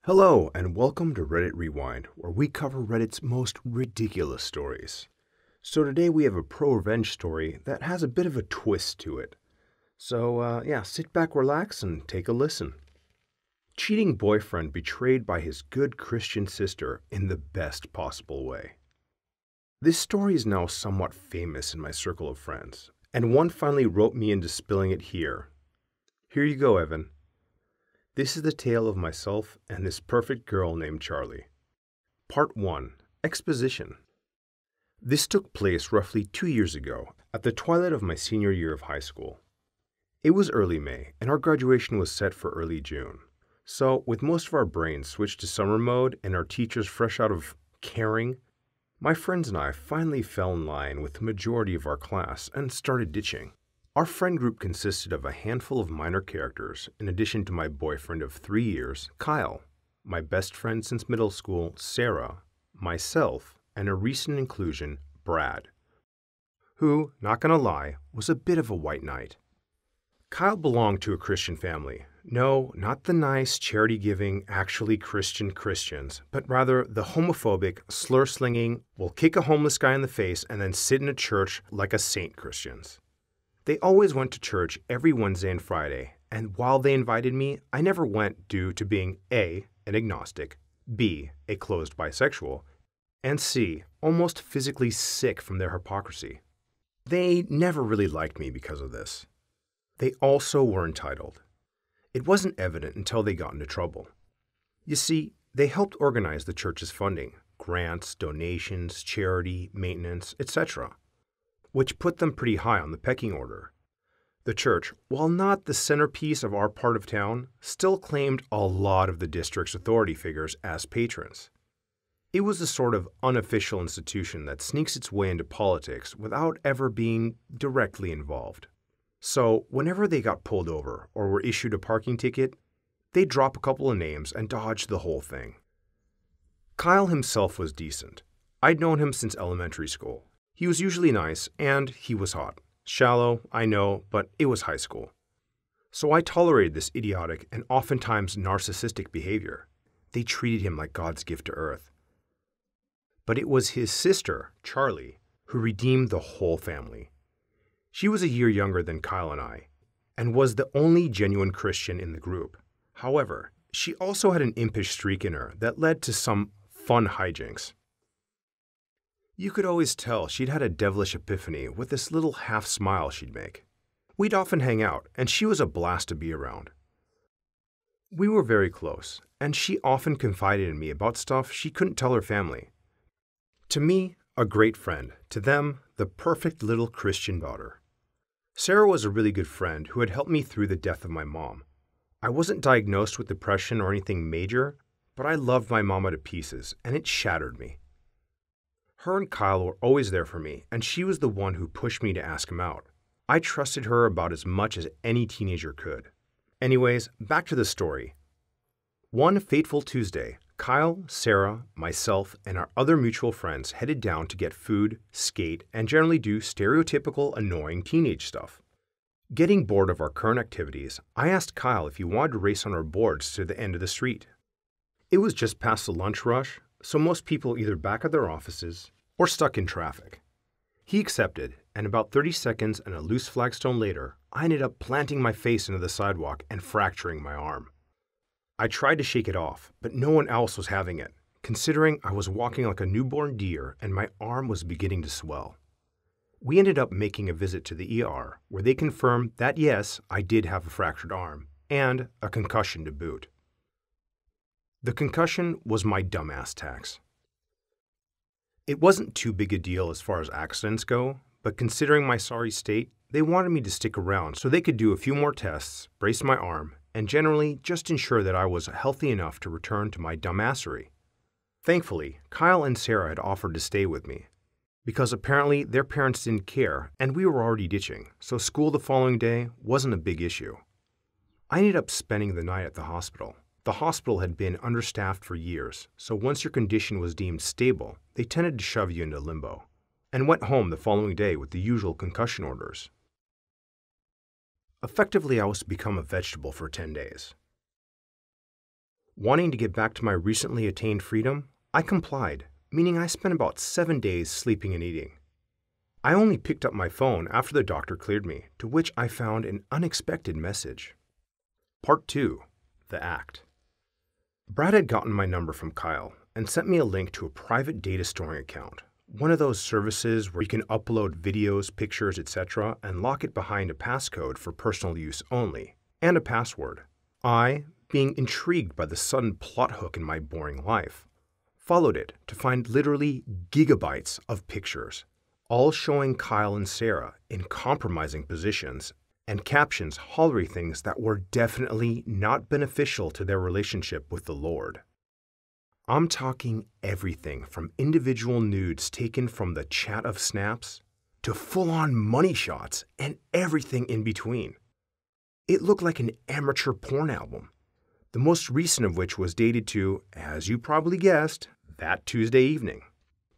Hello, and welcome to Reddit Rewind, where we cover Reddit's most ridiculous stories. So today we have a pro-revenge story that has a bit of a twist to it. So, sit back, relax, and take a listen. Cheating boyfriend betrayed by his good Christian sister in the best possible way. This story is now somewhat famous in my circle of friends, and one finally wrote me into spilling it here. Here you go, Evan. This is the tale of myself and this perfect girl named Charlie. Part 1. Exposition. This took place roughly 2 years ago, at the twilight of my senior year of high school. It was early May, and our graduation was set for early June. So, with most of our brains switched to summer mode and our teachers fresh out of caring, my friends and I finally fell in line with the majority of our class and started ditching. Our friend group consisted of a handful of minor characters, in addition to my boyfriend of 3 years, Kyle, my best friend since middle school, Sarah, myself, and a recent inclusion, Brad, who, not gonna lie, was a bit of a white knight. Kyle belonged to a Christian family. No, not the nice, charity-giving, actually Christian Christians, but rather the homophobic, slur-slinging, will kick a homeless guy in the face and then sit in a church like a saint Christians. They always went to church every Wednesday and Friday, and while they invited me, I never went due to being A, an agnostic, B, a closed bisexual, and C, almost physically sick from their hypocrisy. They never really liked me because of this. They also were entitled. It wasn't evident until they got into trouble. You see, they helped organize the church's funding, grants, donations, charity, maintenance, etc., which put them pretty high on the pecking order. The church, while not the centerpiece of our part of town, still claimed a lot of the district's authority figures as patrons. It was the sort of unofficial institution that sneaks its way into politics without ever being directly involved. So, whenever they got pulled over or were issued a parking ticket, they'd drop a couple of names and dodge the whole thing. Kyle himself was decent. I'd known him since elementary school. He was usually nice, and he was hot. Shallow, I know, but it was high school. So I tolerated this idiotic and oftentimes narcissistic behavior. They treated him like God's gift to earth. But it was his sister, Charlie, who redeemed the whole family. She was a year younger than Kyle and I, and was the only genuine Christian in the group. However, she also had an impish streak in her that led to some fun hijinks. You could always tell she'd had a devilish epiphany with this little half smile she'd make. We'd often hang out, and she was a blast to be around. We were very close, and she often confided in me about stuff she couldn't tell her family. To me, a great friend. To them, the perfect little Christian daughter. Sarah was a really good friend who had helped me through the death of my mom. I wasn't diagnosed with depression or anything major, but I loved my mama to pieces, and it shattered me. Her and Kyle were always there for me, and she was the one who pushed me to ask him out. I trusted her about as much as any teenager could. Anyways, back to the story. One fateful Tuesday, Kyle, Sarah, myself, and our other mutual friends headed down to get food, skate, and generally do stereotypical annoying teenage stuff. Getting bored of our current activities, I asked Kyle if he wanted to race on our boards to the end of the street. It was just past the lunch rush, so most people either back at their offices or stuck in traffic. He accepted, and about 30 seconds and a loose flagstone later, I ended up planting my face into the sidewalk and fracturing my arm. I tried to shake it off, but no one else was having it, considering I was walking like a newborn deer and my arm was beginning to swell. We ended up making a visit to the ER, where they confirmed that yes, I did have a fractured arm, and a concussion to boot. The concussion was my dumbass tax. It wasn't too big a deal as far as accidents go, but considering my sorry state, they wanted me to stick around so they could do a few more tests, brace my arm, and generally just ensure that I was healthy enough to return to my dumbassery. Thankfully, Kyle and Sarah had offered to stay with me, because apparently their parents didn't care and we were already ditching, so school the following day wasn't a big issue. I ended up spending the night at the hospital. The hospital had been understaffed for years, so once your condition was deemed stable, they tended to shove you into limbo, and went home the following day with the usual concussion orders. Effectively, I was to become a vegetable for 10 days. Wanting to get back to my recently attained freedom, I complied, meaning I spent about 7 days sleeping and eating. I only picked up my phone after the doctor cleared me, to which I found an unexpected message. Part 2. The Act. Brad had gotten my number from Kyle and sent me a link to a private data storing account, one of those services where you can upload videos, pictures, etc. and lock it behind a passcode for personal use only, and a password. I, being intrigued by the sudden plot hook in my boring life, followed it to find literally gigabytes of pictures, all showing Kyle and Sarah in compromising positions and captions hollering things that were definitely not beneficial to their relationship with the Lord. I'm talking everything from individual nudes taken from the chat of snaps to full-on money shots and everything in between. It looked like an amateur porn album, the most recent of which was dated to, as you probably guessed, that Tuesday evening.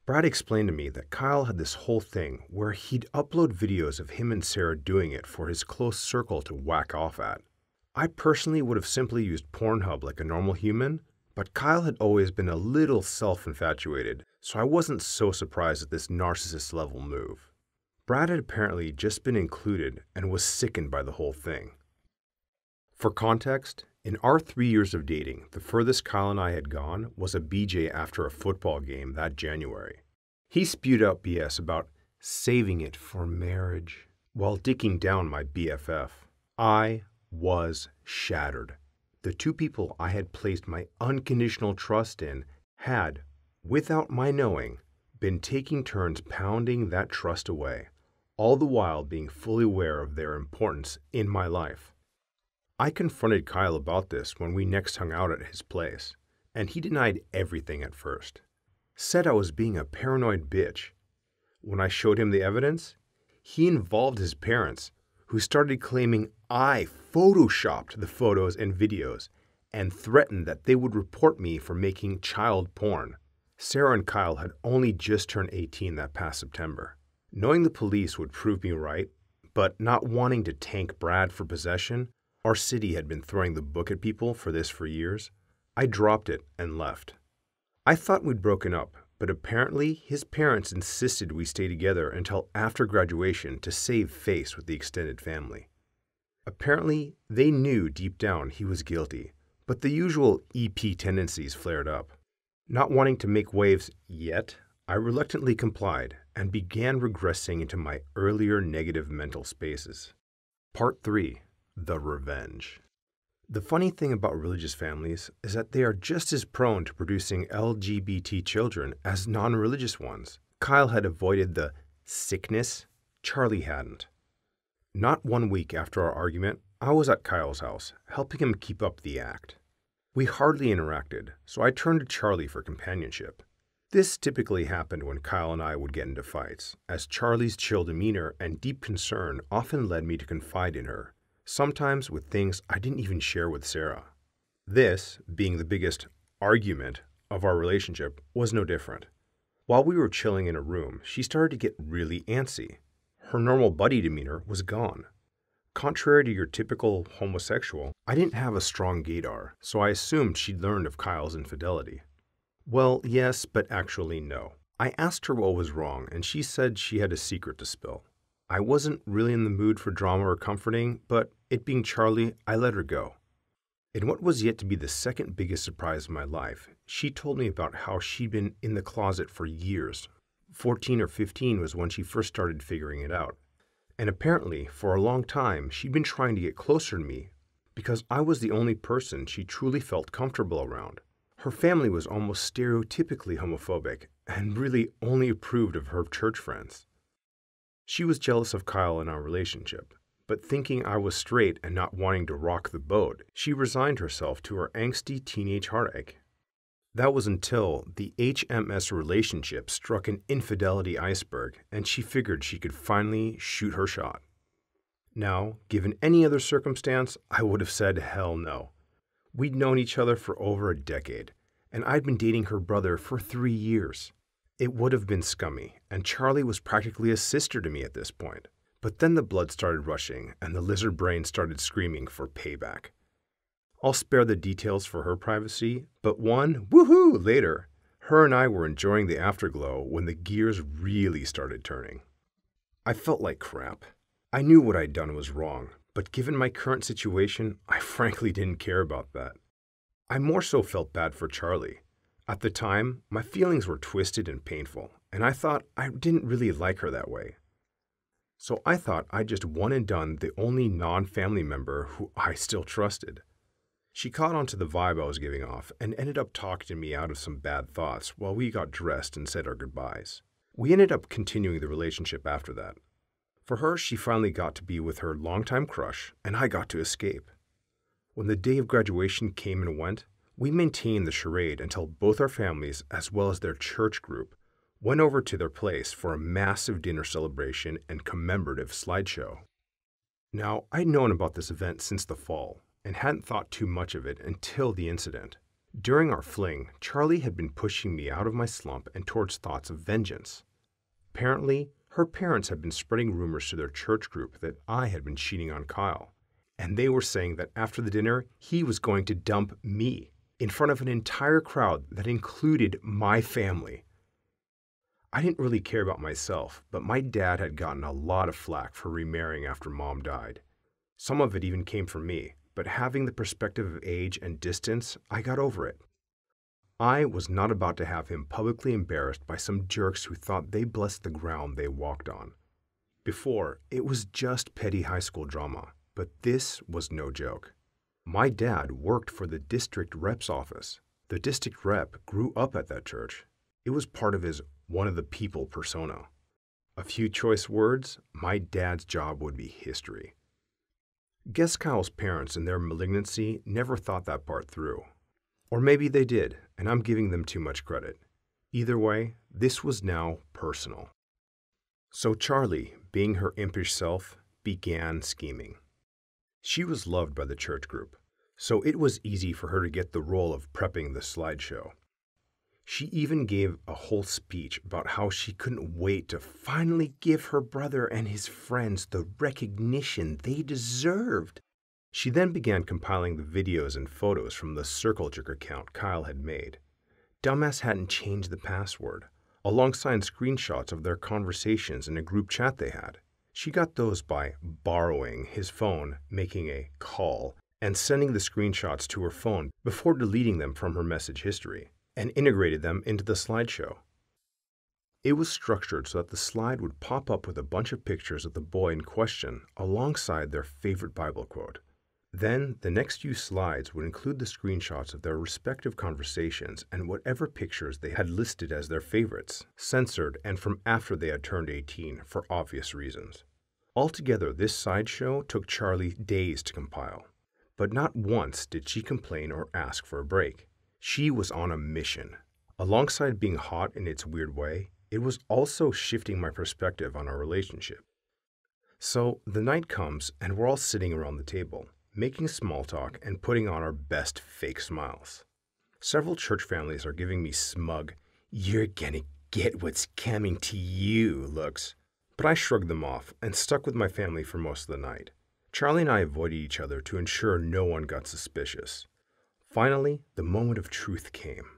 Brad explained to me that Kyle had this whole thing where he'd upload videos of him and Sarah doing it for his close circle to whack off at. I personally would have simply used Pornhub like a normal human, but Kyle had always been a little self-infatuated, so I wasn't so surprised at this narcissist-level move. Brad had apparently just been included and was sickened by the whole thing. For context, in our 3 years of dating, the furthest Kyle and I had gone was a BJ after a football game that January. He spewed out BS about saving it for marriage while dicking down my BFF. I was shattered. The two people I had placed my unconditional trust in had, without my knowing, been taking turns pounding that trust away, all the while being fully aware of their importance in my life. I confronted Kyle about this when we next hung out at his place, and he denied everything at first. Said I was being a paranoid bitch. When I showed him the evidence, he involved his parents, who started claiming I photoshopped the photos and videos and threatened that they would report me for making child porn. Sarah and Kyle had only just turned 18 that past September. Knowing the police would prove me right, but not wanting to tank Brad for possession, our city had been throwing the book at people for this for years, I dropped it and left. I thought we'd broken up, but apparently his parents insisted we stay together until after graduation to save face with the extended family. Apparently, they knew deep down he was guilty, but the usual EP tendencies flared up. Not wanting to make waves yet, I reluctantly complied and began regressing into my earlier negative mental spaces. Part 3. The Revenge. The funny thing about religious families is that they are just as prone to producing LGBT children as non-religious ones. Kyle had avoided the sickness, Charlie hadn't. Not 1 week after our argument, I was at Kyle's house, helping him keep up the act. We hardly interacted, so I turned to Charlie for companionship. This typically happened when Kyle and I would get into fights, as Charlie's chill demeanor and deep concern often led me to confide in her, sometimes with things I didn't even share with Sarah. This, being the biggest argument of our relationship, was no different. While we were chilling in a room, she started to get really antsy. Her normal buddy demeanor was gone. Contrary to your typical homosexual, I didn't have a strong gaydar, so I assumed she'd learned of Kyle's infidelity. Well, yes, but actually no. I asked her what was wrong, and she said she had a secret to spill. I wasn't really in the mood for drama or comforting, but it being Charlie, I let her go. In what was yet to be the second biggest surprise of my life, she told me about how she'd been in the closet for years. 14 or 15 was when she first started figuring it out. And apparently, for a long time, she'd been trying to get closer to me because I was the only person she truly felt comfortable around. Her family was almost stereotypically homophobic and really only approved of her church friends. She was jealous of Kyle and our relationship, but thinking I was straight and not wanting to rock the boat, she resigned herself to her angsty teenage heartache. That was until the HMS relationship struck an infidelity iceberg and she figured she could finally shoot her shot. Now, given any other circumstance, I would have said hell no. We'd known each other for over a decade, and I'd been dating her brother for 3 years. It would have been scummy, and Charlie was practically a sister to me at this point. But then the blood started rushing, and the lizard brain started screaming for payback. I'll spare the details for her privacy, but one woohoo later, her and I were enjoying the afterglow when the gears really started turning. I felt like crap. I knew what I'd done was wrong, but given my current situation, I frankly didn't care about that. I more so felt bad for Charlie. At the time, my feelings were twisted and painful, and I thought I didn't really like her that way. So I thought I'd just one and done the only non-family member who I still trusted. She caught on to the vibe I was giving off and ended up talking me out of some bad thoughts while we got dressed and said our goodbyes. We ended up continuing the relationship after that. For her, she finally got to be with her longtime crush, and I got to escape. When the day of graduation came and went, we maintained the charade until both our families, as well as their church group, went over to their place for a massive dinner celebration and commemorative slideshow. Now, I'd known about this event since the fall, and hadn't thought too much of it until the incident. During our fling, Charlie had been pushing me out of my slump and towards thoughts of vengeance. Apparently, her parents had been spreading rumors to their church group that I had been cheating on Kyle, and they were saying that after the dinner, he was going to dump me in front of an entire crowd that included my family. I didn't really care about myself, but my dad had gotten a lot of flack for remarrying after Mom died. Some of it even came from me, but having the perspective of age and distance, I got over it. I was not about to have him publicly embarrassed by some jerks who thought they blessed the ground they walked on. Before, it was just petty high school drama, but this was no joke. My dad worked for the district rep's office. The district rep grew up at that church. It was part of his one of the people persona. A few choice words, my dad's job would be history. Guess Kyle's parents in their malignancy never thought that part through. Or maybe they did, and I'm giving them too much credit. Either way, this was now personal. So Charlie, being her impish self, began scheming. She was loved by the church group, so it was easy for her to get the role of prepping the slideshow. She even gave a whole speech about how she couldn't wait to finally give her brother and his friends the recognition they deserved. She then began compiling the videos and photos from the Circle Jerk account Kyle had made. Dumbass hadn't changed the password, alongside screenshots of their conversations in a group chat they had. She got those by borrowing his phone, making a call, and sending the screenshots to her phone before deleting them from her message history, and integrated them into the slideshow. It was structured so that the slide would pop up with a bunch of pictures of the boy in question alongside their favorite Bible quote. Then, the next few slides would include the screenshots of their respective conversations and whatever pictures they had listed as their favorites, censored and from after they had turned 18 for obvious reasons. Altogether, this sideshow took Charlie days to compile, but not once did she complain or ask for a break. She was on a mission. Alongside being hot in its weird way, it was also shifting my perspective on our relationship. So, the night comes and we're all sitting around the table, making small talk and putting on our best fake smiles. Several church families are giving me smug, "You're gonna get what's coming to you" looks, but I shrugged them off and stuck with my family for most of the night. Charlie and I avoided each other to ensure no one got suspicious. Finally, the moment of truth came.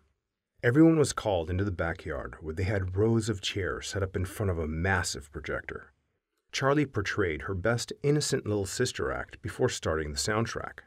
Everyone was called into the backyard where they had rows of chairs set up in front of a massive projector. Charlie portrayed her best innocent little sister act before starting the soundtrack.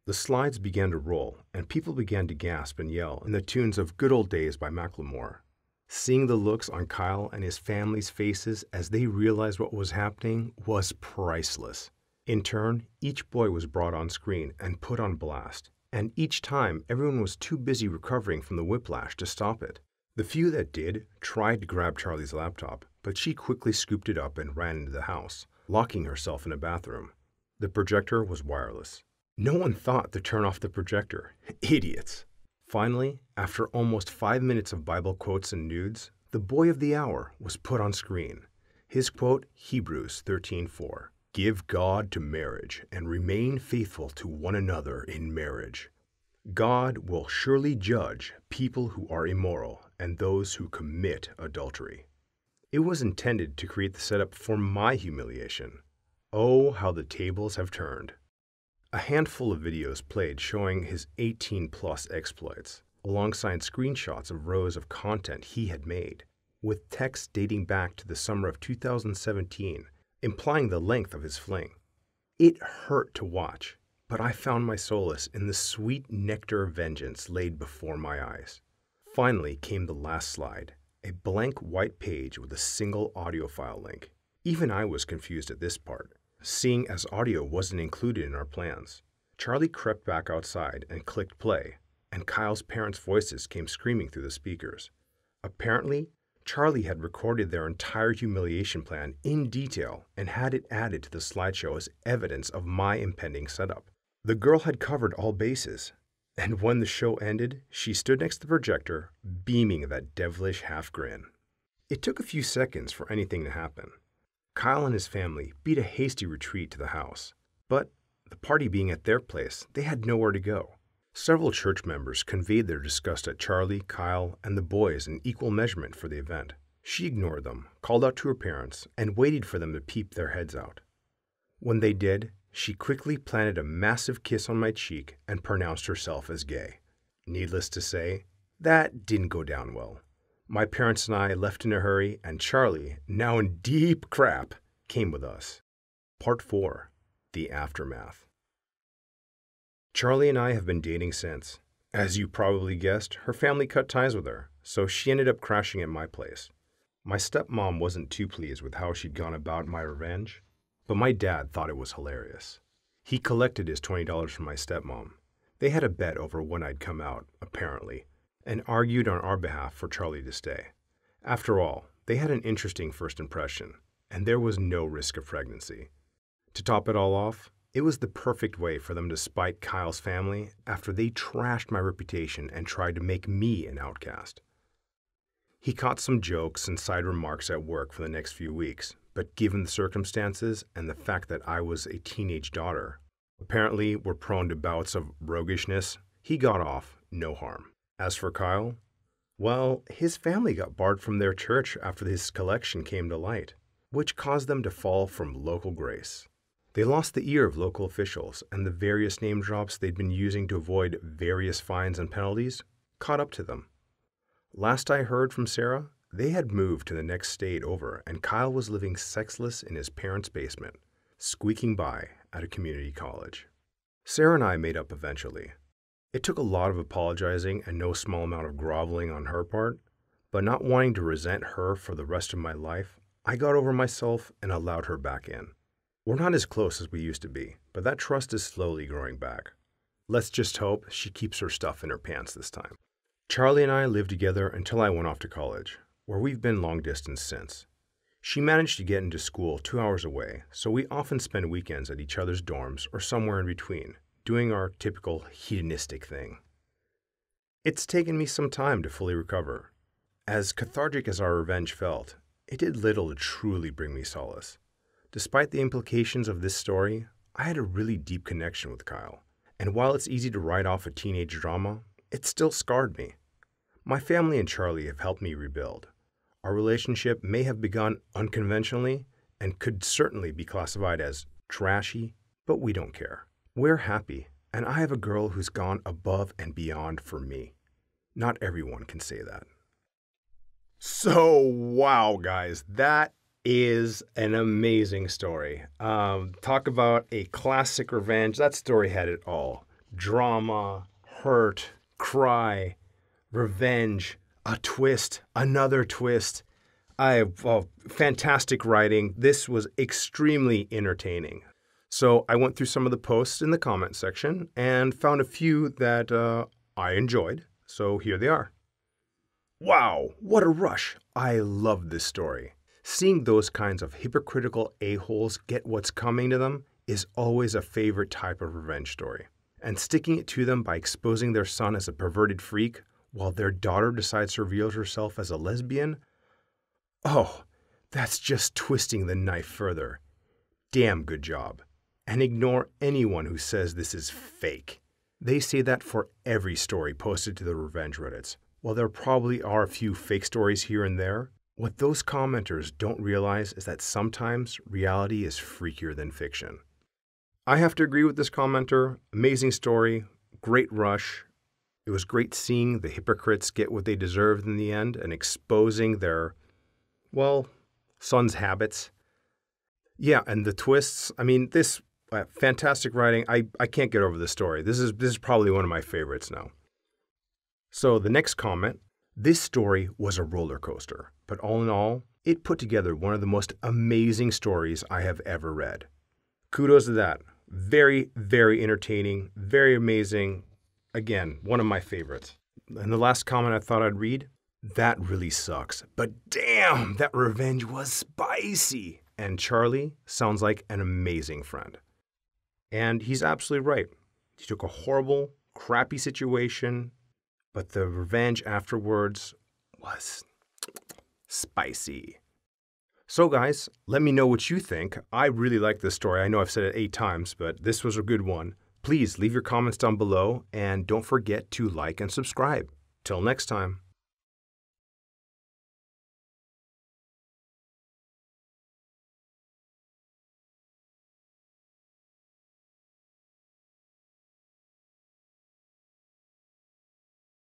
The slides began to roll, and people began to gasp and yell in the tunes of Good Old Days by Macklemore. Seeing the looks on Kyle and his family's faces as they realized what was happening was priceless. In turn, each boy was brought on screen and put on blast, and each time everyone was too busy recovering from the whiplash to stop it. The few that did tried to grab Charlie's laptop, but she quickly scooped it up and ran into the house, locking herself in a bathroom. The projector was wireless. No one thought to turn off the projector. Idiots. Finally, after almost 5 minutes of Bible quotes and nudes, the boy of the hour was put on screen. His quote, Hebrews 13:4. "Give God to marriage and remain faithful to one another in marriage. God will surely judge people who are immoral and those who commit adultery." It was intended to create the setup for my humiliation. Oh, how the tables have turned. A handful of videos played showing his 18-plus exploits, alongside screenshots of rows of content he had made, with text dating back to the summer of 2017, implying the length of his fling. It hurt to watch, but I found my solace in the sweet nectar of vengeance laid before my eyes. Finally came the last slide, a blank white page with a single audio file link. Even I was confused at this part, seeing as audio wasn't included in our plans. Charlie crept back outside and clicked play, and Kyle's parents' voices came screaming through the speakers. Apparently, Charlie had recorded their entire humiliation plan in detail and had it added to the slideshow as evidence of my impending setup. The girl had covered all bases, and when the show ended, she stood next to the projector, beaming that devilish half grin. It took a few seconds for anything to happen. Kyle and his family beat a hasty retreat to the house, but the party being at their place, they had nowhere to go. Several church members conveyed their disgust at Charlie, Kyle, and the boys in equal measurement for the event. She ignored them, called out to her parents, and waited for them to peep their heads out. When they did, she quickly planted a massive kiss on my cheek and pronounced herself as gay. Needless to say, that didn't go down well. My parents and I left in a hurry, and Charlie, now in deep crap, came with us. Part 4. The Aftermath. Charlie and I have been dating since. As you probably guessed, her family cut ties with her, so she ended up crashing at my place. My stepmom wasn't too pleased with how she'd gone about my revenge, but my dad thought it was hilarious. He collected his $20 from my stepmom. They had a bet over when I'd come out, apparently, and argued on our behalf for Charlie to stay. After all, they had an interesting first impression, and there was no risk of pregnancy. To top it all off, it was the perfect way for them to spite Kyle's family after they trashed my reputation and tried to make me an outcast. He caught some jokes and side remarks at work for the next few weeks, but given the circumstances and the fact that I was a teenage daughter, apparently were prone to bouts of roguishness, he got off no harm. As for Kyle, well, his family got barred from their church after his collection came to light, which caused them to fall from local grace. They lost the ear of local officials, and the various name drops they'd been using to avoid various fines and penalties caught up to them. Last I heard from Sarah, they had moved to the next state over, and Kyle was living sexless in his parents' basement, squeaking by at a community college. Sarah and I made up eventually. It took a lot of apologizing and no small amount of groveling on her part, but not wanting to resent her for the rest of my life, I got over myself and allowed her back in. We're not as close as we used to be, but that trust is slowly growing back. Let's just hope she keeps her stuff in her pants this time. Charlie and I lived together until I went off to college, where we've been long distance since. She managed to get into school 2 hours away, so we often spend weekends at each other's dorms or somewhere in between, doing our typical hedonistic thing. It's taken me some time to fully recover. As cathartic as our revenge felt, it did little to truly bring me solace. Despite the implications of this story, I had a really deep connection with Kyle, and while it's easy to write off a teenage drama, it still scarred me. My family and Charlie have helped me rebuild. Our relationship may have begun unconventionally and could certainly be classified as trashy, but we don't care. We're happy, and I have a girl who's gone above and beyond for me. Not everyone can say that. So, wow, guys, that is an amazing story. Talk about a classic revenge. That story had it all. Drama, hurt, cry, revenge, a twist, another twist. Fantastic writing. This was extremely entertaining. So I went through some of the posts in the comment section and found a few that I enjoyed. So here they are. Wow, what a rush. I love this story. Seeing those kinds of hypocritical a-holes get what's coming to them is always a favorite type of revenge story. And sticking it to them by exposing their son as a perverted freak while their daughter decides to reveal herself as a lesbian? Oh, that's just twisting the knife further. Damn good job. And ignore anyone who says this is fake. They say that for every story posted to the revenge Reddits. While there probably are a few fake stories here and there, what those commenters don't realize is that sometimes reality is freakier than fiction. I have to agree with this commenter. Amazing story, great rush. It was great seeing the hypocrites get what they deserved in the end and exposing their, well, son's habits. Yeah, and the twists. I mean, this fantastic writing. I can't get over the story. This is probably one of my favorites now. So the next comment, this story was a roller coaster, but all in all, it put together one of the most amazing stories I have ever read. Kudos to that. Very, very entertaining, very amazing. Again, one of my favorites. And the last comment I thought I'd read, that really sucks, but damn, that revenge was spicy. And Charlie sounds like an amazing friend. And he's absolutely right. He took a horrible, crappy situation, but the revenge afterwards was spicy. So guys, let me know what you think. I really like this story. I know I've said it 8 times, but this was a good one. Please leave your comments down below and don't forget to like and subscribe. Till next time.